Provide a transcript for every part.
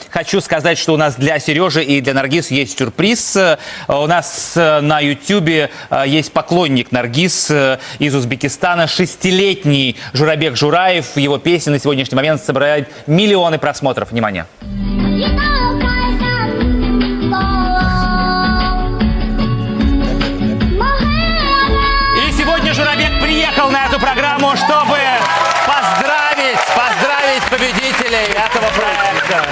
Хочу сказать, что у нас для Сережи и для Наргиз есть сюрприз. У нас на Ютубе есть поклонник Наргиз из Узбекистана, 6-летний Журабек Жураев. Его песни на сегодняшний момент собирают миллионы просмотров. Внимание. И сегодня Журабек приехал на эту программу, чтобы поздравить победителей этого проекта.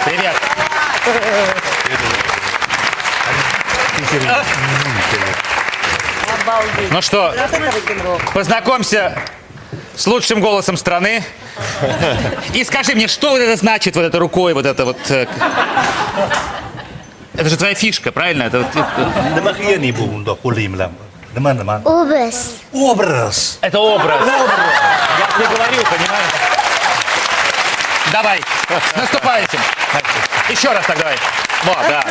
Привет. Ну что, познакомься с лучшим голосом страны. И скажи мне, что вот это значит, вот это рукой, вот это вот... Это же твоя фишка, правильно? Это вот... Образ. Образ. Это образ. Я тебе говорю, понимаешь? Давай, с наступающим. Еще раз так давай. Вот, да.